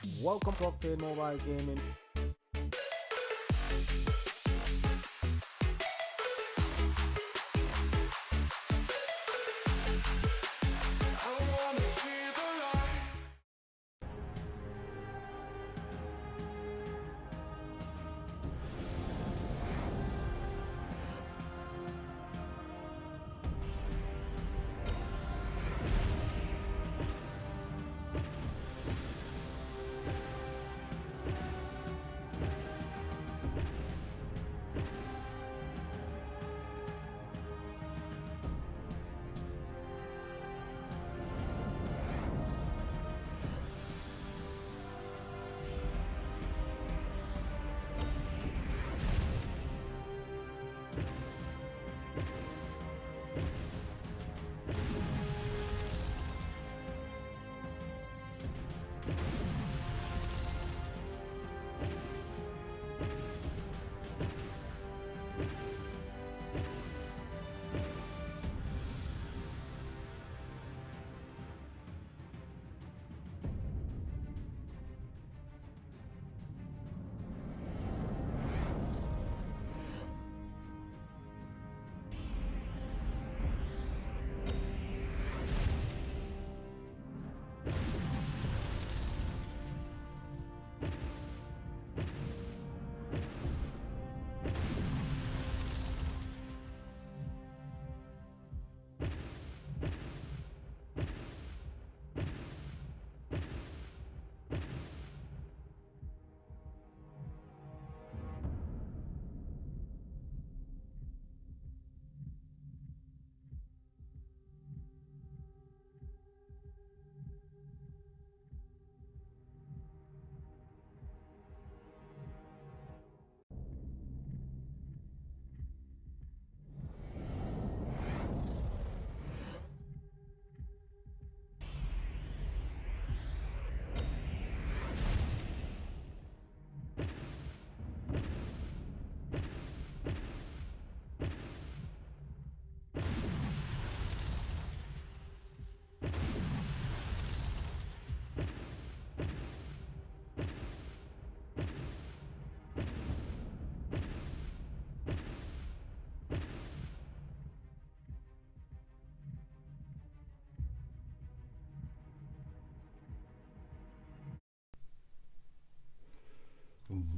Welcome to Octane Mobile Gaming.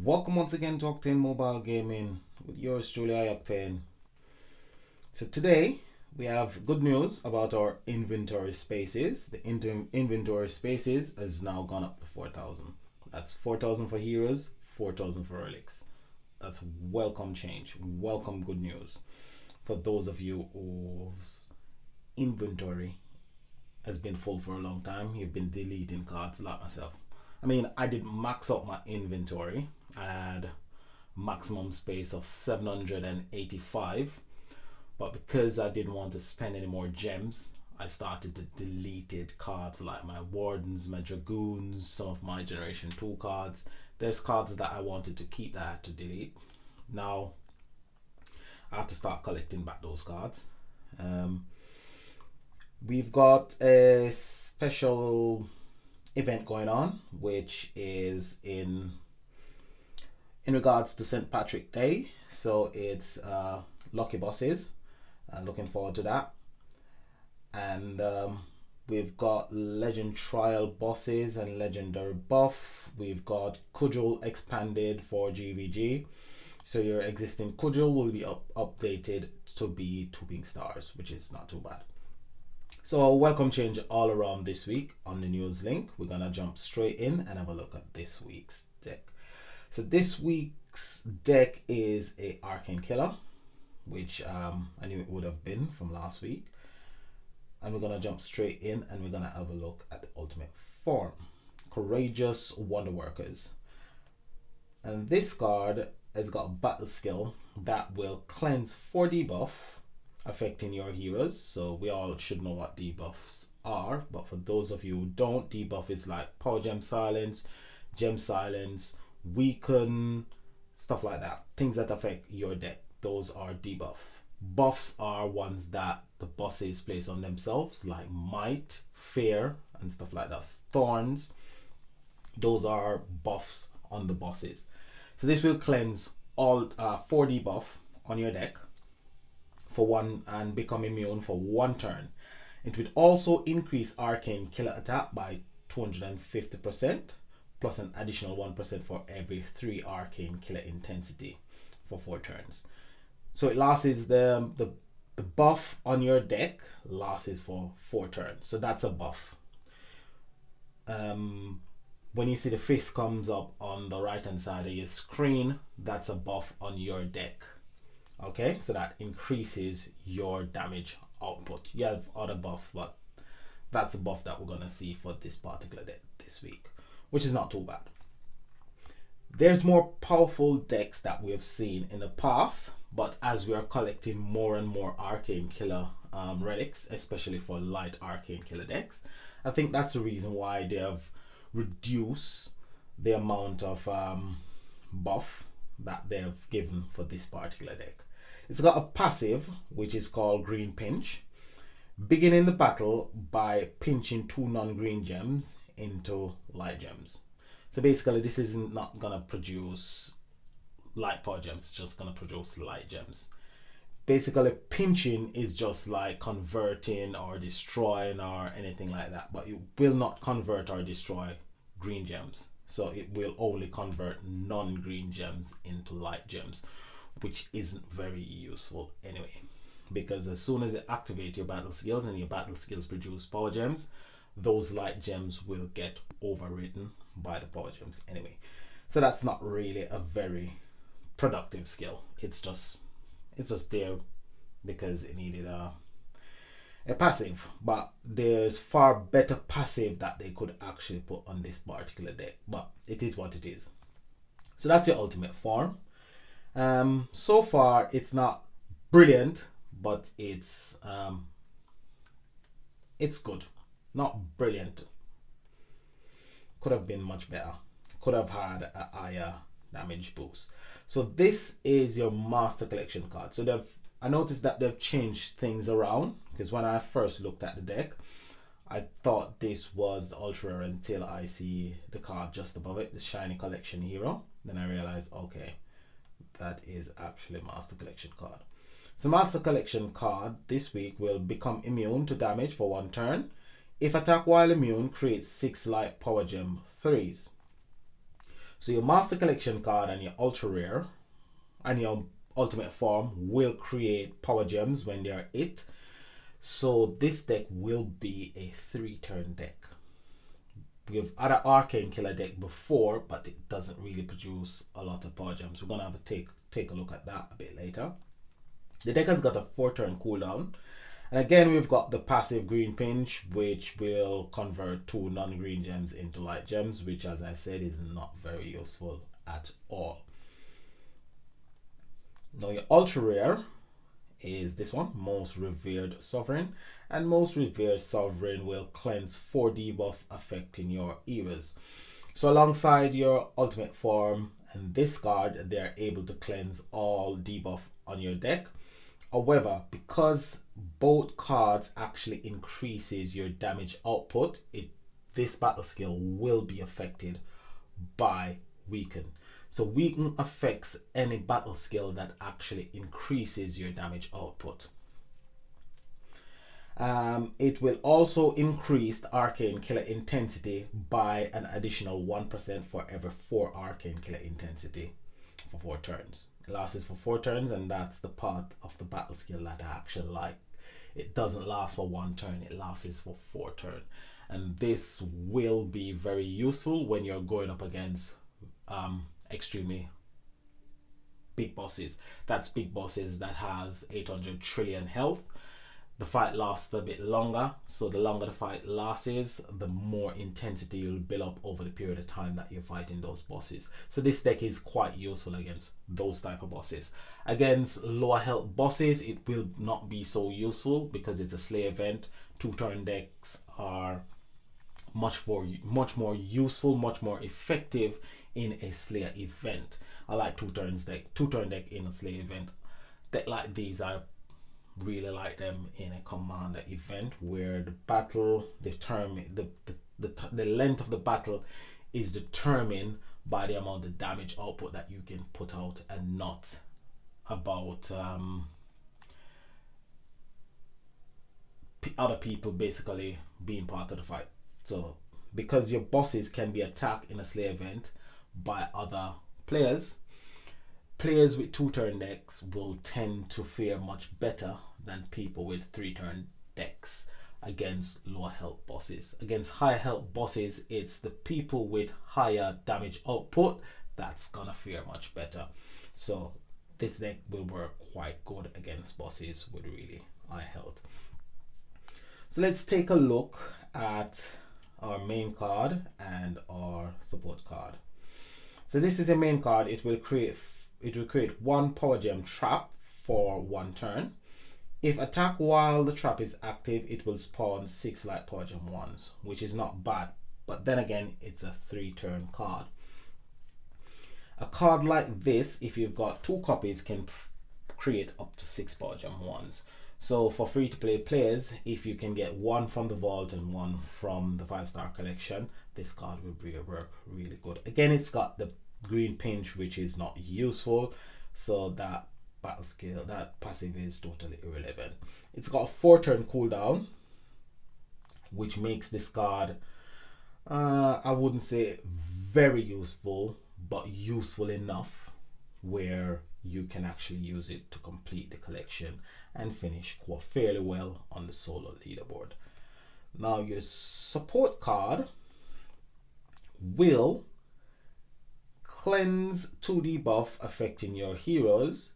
Welcome once again to Octane Mobile Gaming with yours truly, Octane. So today we have good news about our inventory spaces. The inventory spaces has now gone up to 4,000. That's 4,000 for heroes, 4,000 for relics. That's welcome change, welcome good news for those of you whose inventory has been full for a long time. You've been deleting cards like myself. I mean, I did max out my inventory. I had maximum space of 785, but because I didn't want to spend any more gems, I started to delete cards like my Wardens, my Dragoons, some of my Generation 2 cards. There's cards that I wanted to keep that I had to delete. Now, I have to start collecting back those cards. We've got a special event going on, which is in regards to St. Patrick Day. So it's lucky bosses. Looking forward to that. And we've got legend trial bosses and legendary buff. We've got Cudgel expanded for GVG. So your existing Cudgel will be updated to be 2 pink stars, which is not too bad. So welcome change all around this week on the news link. We're gonna jump straight in and have a look at this week's deck. So this week's deck is a Arcane Killer, which I knew it would have been from last week. And we're gonna jump straight in and we're gonna have a look at the ultimate form, Courageous Wonder Workers. And this card has got a battle skill that will cleanse 4 debuff affecting your heroes. So we all should know what debuffs are, but for those of you who don't, debuff is like power gem silence, weaken, stuff like that. Things that affect your deck, those are debuff. Buffs are ones that the bosses place on themselves, like might, fear, and stuff like that. Thorns Those are buffs on the bosses. So this will cleanse all 4 debuff on your deck for one and become immune for 1 turn. It would also increase arcane killer attack by 250% plus an additional 1% for every 3 arcane killer intensity for 4 turns. So it lasts the buff on your deck lasts for 4 turns. So that's a buff. When you see the fist comes up on the right hand side of your screen, that's a buff on your deck. Okay, so that increases your damage output. You have other buff, but that's a buff that we're gonna see for this particular deck this week, which is not too bad. There's more powerful decks that we have seen in the past, but as we are collecting more and more arcane killer relics, especially for light arcane killer decks, I think that's the reason why they have reduced the amount of buff that they have given for this particular deck. It's got a passive which is called Green Pinch. Beginning the battle by pinching 2 non-green gems into light gems. So basically this is not gonna produce light power gems, it's just gonna produce light gems. Basically pinching is just like converting or destroying or anything like that, but it will not convert or destroy green gems. So it will only convert non-green gems into light gems, which isn't very useful anyway, because as soon as you activate your battle skills and your battle skills produce power gems, those light gems will get overridden by the power gems anyway. So that's not really a very productive skill. It's just there because it needed a passive, but there's far better passive that they could actually put on this particular deck, but it is what it is. So that's your ultimate form. So far it's not brilliant, but it's good. Not brilliant. Could have been much better. Could have had a higher damage boost. So this is your Master Collection card. So I noticed that they've changed things around, because when I first looked at the deck, I thought this was ultra rare until I see the card just above it, the Shiny Collection Hero. Then I realized, okay, that is actually Master Collection card. So Master Collection card this week will become immune to damage for 1 turn. If attack while immune, creates 6 light power gem 3s. So your Master Collection card and your ultra rare and your ultimate form will create power gems when they are hit. So this deck will be a 3-turn deck. We've had an arcane killer deck before, but it doesn't really produce a lot of power gems. We're gonna have to take a look at that a bit later. The deck has got a 4-turn cooldown. And again, we've got the passive Green Pinch, which will convert 2 non-green gems into light gems, which, as I said, is not very useful at all. Now your ultra rare is this one, Most Revered Sovereign, and Most Revered Sovereign will cleanse 4 debuff affecting your eras. So alongside your ultimate form and this card, they are able to cleanse all debuff on your deck. However, because both cards actually increases your damage output, this battle skill will be affected by Weaken. So Weaken affects any battle skill that actually increases your damage output. It will also increase the Arcane Killer Intensity by an additional 1% for every 4 Arcane Killer Intensity for 4 turns. It lasts for 4 turns, and that's the part of the battle skill that I actually like. It doesn't last for 1 turn, it lasts for 4 turns. And this will be very useful when you're going up against extremely big bosses. That's big bosses that has 800 trillion health. The fight lasts a bit longer, so the longer the fight lasts, the more intensity you'll build up over the period of time that you're fighting those bosses. So this deck is quite useful against those type of bosses. Against lower health bosses, it will not be so useful because it's a Slay event. 2-turn decks are much more useful, much more effective in a Slayer event. I like 2-turn deck in a Slayer event. Deck like these, I really like them in a commander event where the battle determine the length of the battle is determined by the amount of damage output that you can put out, and not about other people basically being part of the fight. So because your bosses can be attacked in a Slayer event by other players, players with 2-turn decks will tend to fare much better than people with 3-turn decks against lower health bosses. Against higher health bosses, it's the people with higher damage output that's gonna fare much better. So this deck will work quite good against bosses with really high health. So let's take a look at our main card and our support card. So this is a main card. It will create 1 power gem trap for 1 turn. If attacked while the trap is active, it will spawn 6 light power gem 1s, which is not bad, but then again, it's a 3-turn card. A card like this, if you've got 2 copies, can create up to 6 power gem 1s. So for free to play players, if you can get 1 from the vault and 1 from the 5-star collection, this card will work really good. Again, it's got the green pinch, which is not useful, so that battle skill, that passive is totally irrelevant. It's got a 4-turn cooldown, which makes this card I wouldn't say very useful, but useful enough where you can actually use it to complete the collection and finish quite fairly well on the solo leaderboard. Now your support card will cleanse 2 debuff affecting your heroes,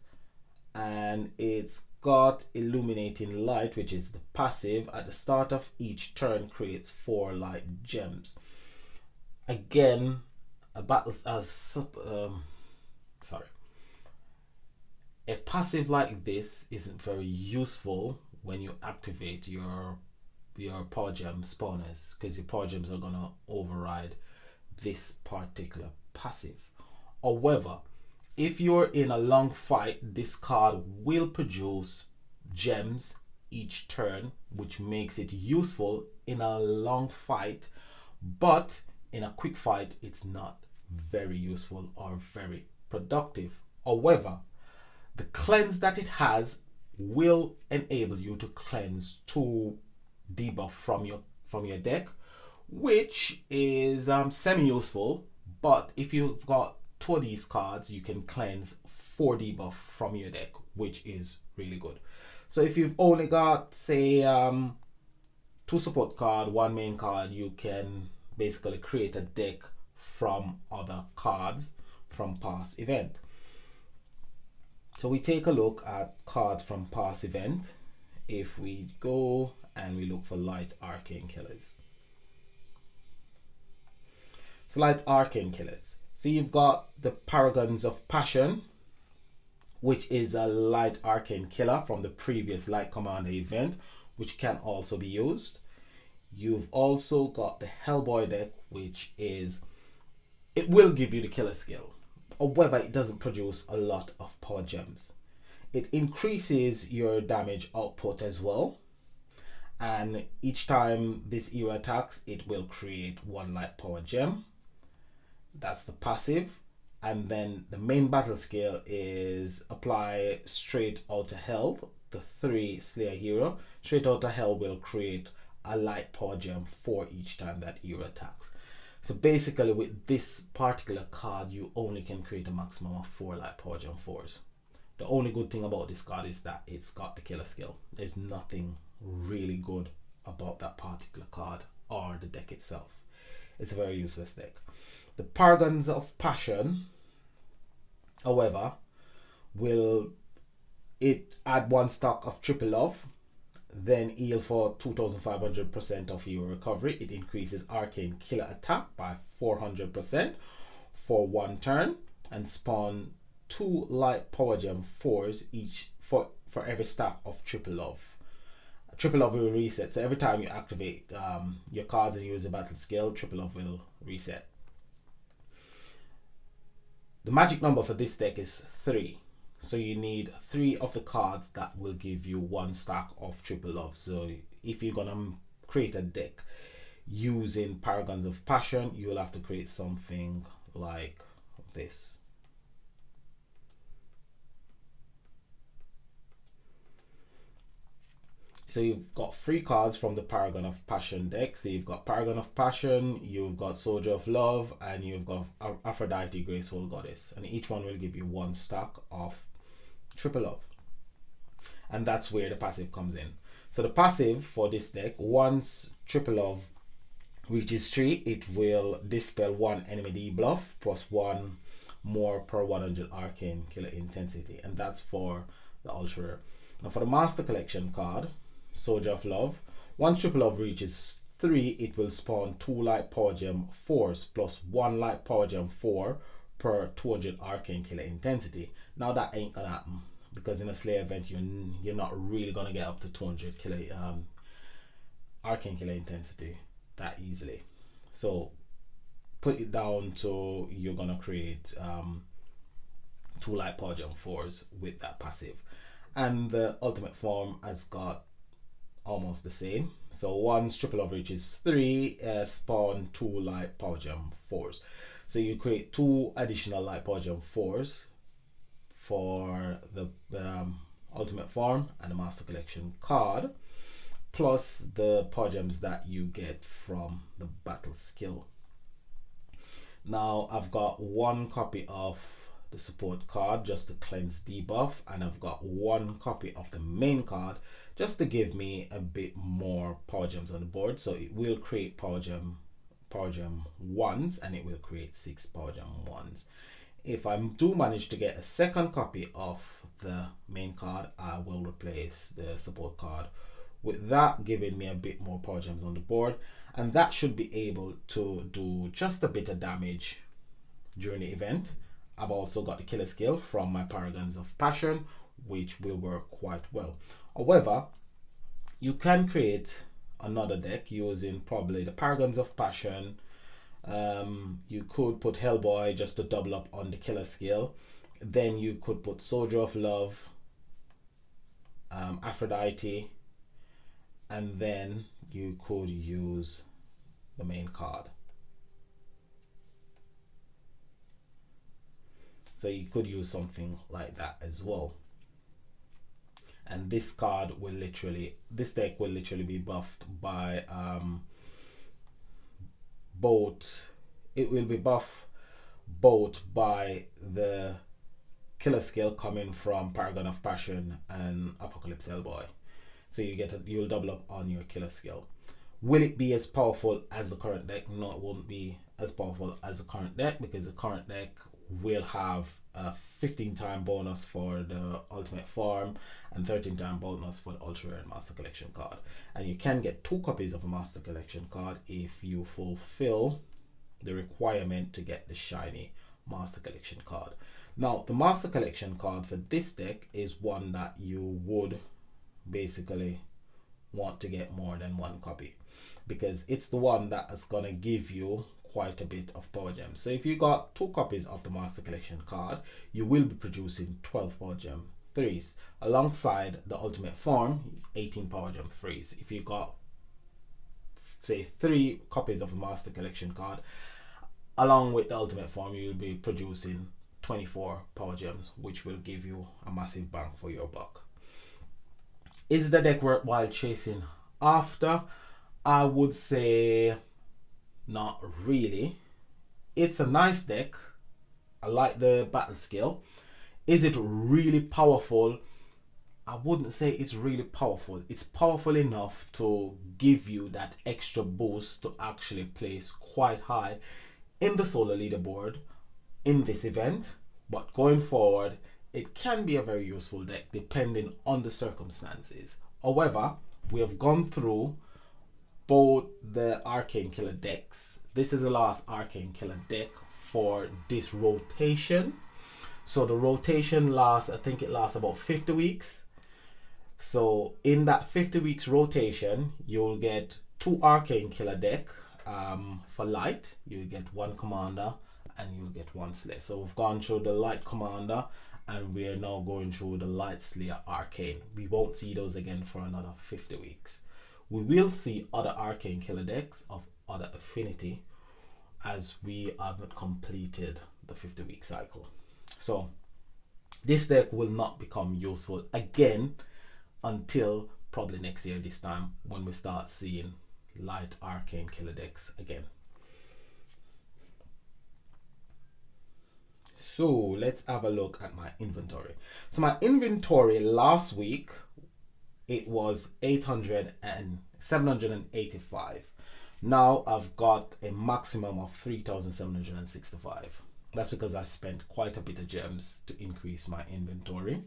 and it's got illuminating light, which is the passive. At the start of each turn, creates 4 light gems. Again, a passive like this isn't very useful when you activate your power gem spawners, because your power gems are gonna override this particular passive. However, if you're in a long fight, this card will produce gems each turn, which makes it useful in a long fight, but in a quick fight, it's not very useful or very productive. However, the cleanse that it has will enable you to cleanse 2 debuff from your deck, which is semi-useful. But if you've got 2 of these cards, you can cleanse 4 debuff from your deck, which is really good. So if you've only got, say, 2 support card, 1 main card, you can basically create a deck from other cards from past event. So we take a look at cards from past event. If we go and we look for light arcane killers. So light arcane killers. So you've got the Paragons of Passion, which is a light arcane killer from the previous Light Commander event, which can also be used. You've also got the Hellboy deck, which is, it will give you the killer skill. However, it doesn't produce a lot of power gems. It increases your damage output as well. And each time this hero attacks, it will create 1 light power gem. That's the passive. And then the main battle skill is apply Straight Outta Hell, the 3 Slayer hero. Straight Outta Hell will create a light power gem for each time that hero attacks. So basically with this particular card, you only can create a maximum of 4 light power gem 4s. The only good thing about this card is that it's got the killer skill. There's nothing really good about that particular card or the deck itself. It's a very useless deck. The Paragons of Passion, however, will add 1 stock of Triple Love, then heal for 2500% of your recovery. It increases arcane killer attack by 400% for 1 turn, and spawn 2 light power gem 4s each for every stack of Triple Love. Triple Love will reset, so every time you activate your cards and use a battle skill, Triple Love will reset. The magic number for this deck is 3. So you need 3 of the cards that will give you 1 stack of Triple Love. So if you're gonna create a deck, using Paragons of Passion, you will have to create something like this. So you've got 3 cards from the Paragon of Passion deck. So you've got Paragon of Passion, you've got Soldier of Love, and you've got Aphrodite, Graceful Goddess. And each one will give you 1 stack of Triple Love. And that's where the passive comes in. So the passive for this deck, once Triple Love reaches 3, it will dispel 1 enemy debuff plus 1 more per 100 arcane killer intensity. And that's for the ultra rare. Now for the Master Collection card, Soldier of Love, once Triple Love reaches 3, it will spawn 2 Light Power Gem 4s plus 1 Light Power Gem 4 per 200 arcane killer intensity. Now that ain't gonna happen, because in a Slayer event you're not really gonna get up to 200 killer arcane killer intensity that easily. So put it down to you're gonna create 2 Light Power Gem 4s with that passive. And the ultimate form has got almost the same. So once Triple Love reaches 3, spawn 2 Light Power Gem 4s. So you create 2 additional Light Power Gem 4s for the ultimate form and the Master Collection card, plus the Power Gems that you get from the battle skill. Now I've got 1 copy of the support card just to cleanse debuff, and I've got 1 copy of the main card just to give me a bit more Power Gems on the board. So it will create Power Gem 1s, and it will create 6 Power Gem 1s. If I do manage to get a second copy of the main card, I will replace the support card with that, giving me a bit more Power Gems on the board, and that should be able to do just a bit of damage during the event. I've also got the killer skill from my Paragons of Passion, which will work quite well. However, you can create another deck using probably the Paragons of Passion. You could put Hellboy just to double up on the killer skill. Then you could put Soldier of Love, Aphrodite, and then you could use the main card. So you could use something like that as well. And this card will literally, this deck will literally be buffed by it will be buffed both by the killer skill coming from Paragon of Passion and Apocalypse Hellboy. So you'll double up on your killer skill. Will it be as powerful as the current deck? No, it won't be as powerful as the current deck, because the current deck will have a 15-time bonus for the ultimate form and 13-time bonus for the ultra rare and Master Collection card. And you can get 2 copies of a Master Collection card if you fulfill the requirement to get the shiny Master Collection card. Now the Master Collection card for this deck is one that you would basically want to get more than 1 copy, because it's the one that is going to give you quite a bit of Power Gems. So if you got 2 copies of the Master Collection card, you will be producing 12 Power Gem 3s alongside the ultimate form, 18 Power Gem 3s. If you got, say, 3 copies of the Master Collection card along with the ultimate form, you will be producing 24 Power Gems, which will give you a massive bang for your buck. Is the deck worthwhile chasing after? I would say not really. It's a nice deck. I like the battle skill. Is it really powerful? I wouldn't say it's really powerful. It's powerful enough to give you that extra boost to actually place quite high in the solo leaderboard in this event. But going forward, it can be a very useful deck depending on the circumstances. However, we have gone through both the Arcane Killer decks. This is the last Arcane Killer deck for this rotation. So the rotation lasts, I think it lasts about 50 weeks. So in that 50 weeks rotation, you'll get 2 Arcane Killer deck for light. You'll get 1 commander and you'll get 1 slayer. So we've gone through the light commander and we're now going through the light slayer arcane. We won't see those again for another 50 weeks. We will see other Arcane Killer decks of other affinity, as we haven't completed the 50-week cycle. So this deck will not become useful again until probably next year this time, when we start seeing light arcane killer decks again. So let's have a look at my inventory. So my inventory last week, it was 785. Now I've got a maximum of 3,765. That's because I spent quite a bit of gems to increase my inventory,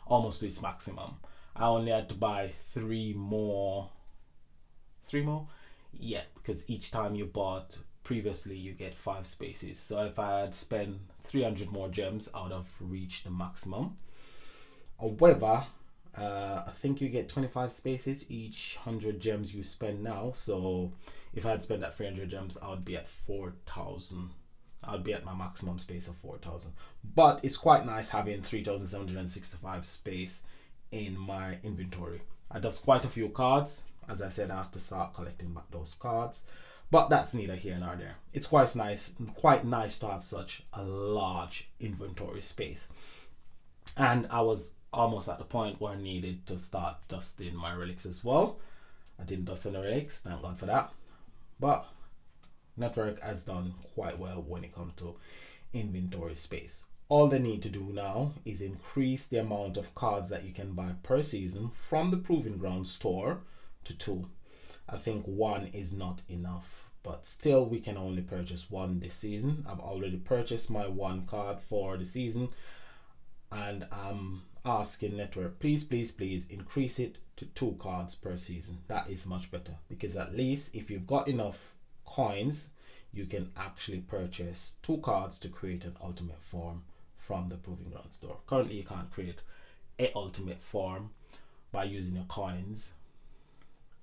almost to its maximum. I only had to buy three more. Yeah, because each time you bought previously, you get 5 spaces. So if I had spent 300 more gems, I would have reached the maximum. However, I think you get 25 spaces each 100 gems you spend now. So if I had spent that 300 gems, I would be at 4,000. I'll be at my maximum space of 4,000. But it's quite nice having 3,765 space in my inventory. I does quite a few cards. As I said, I have to start collecting back those cards. But that's neither here nor there. It's quite nice to have such a large inventory space. And I was almost at the point where I needed to start dusting my relics as well. I didn't dust any relics, thank God for that. But Network has done quite well when it comes to inventory space. All they need to do now is increase the amount of cards that you can buy per season from the Proving Ground store to 2. I think 1 is not enough, but still we can only purchase 1 this season. I've already purchased my 1 card for the season, and I'm asking Network, please increase it to 2 cards per season. That is much better, because at least if you've got enough coins, you can actually purchase 2 cards to create an ultimate form from the Proving Ground store. Currently you can't create a ultimate form by using your coins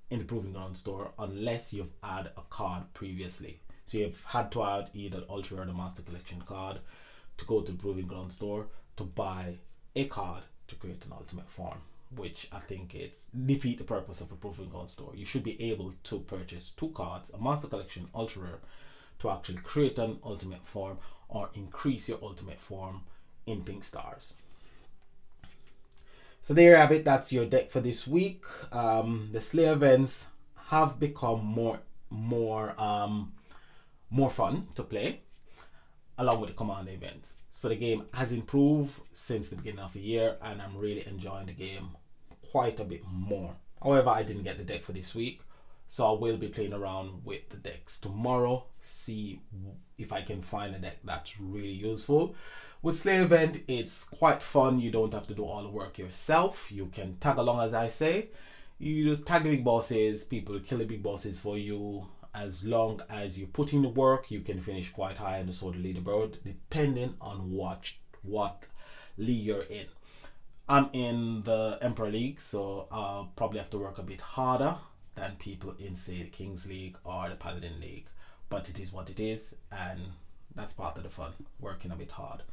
in the Proving Ground store unless you've had a card previously. So you've had to add either Ultra or the Master Collection card to go to the Proving Ground store to buy a card to create an ultimate form, which I think it's defeat the purpose of a Proving Ground store. You should be able to purchase 2 cards, a Master Collection Ultra Rare, to actually create an ultimate form or increase your ultimate form in Pink Stars. So there you have it. That's your deck for this week. The Slayer events have become more fun to play, along with the Commander events. So the game has improved since the beginning of the year, and I'm really enjoying the game quite a bit more. However, I didn't get the deck for this week, so I will be playing around with the decks tomorrow, see if I can find a deck that's really useful. With Slayer event, it's quite fun. You don't have to do all the work yourself. You can tag along, as I say. You just tag the big bosses, people kill the big bosses for you. As long as you put in the work, you can finish quite high on the sort of leaderboard, depending on what league you're in. I'm in the Emperor League, so I'll probably have to work a bit harder than people in, say, the Kings League or the Paladin League. But it is what it is, and that's part of the fun, working a bit hard.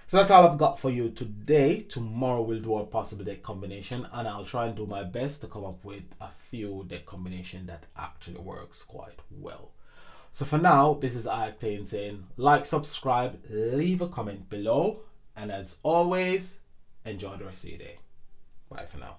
So that's all I've got for you today. Tomorrow we'll do a possible deck combination, and I'll try and do my best to come up with a few deck combination that actually works quite well. So for now, this is Octane saying like, subscribe, leave a comment below, and as always, enjoy the rest of your day. Bye for now.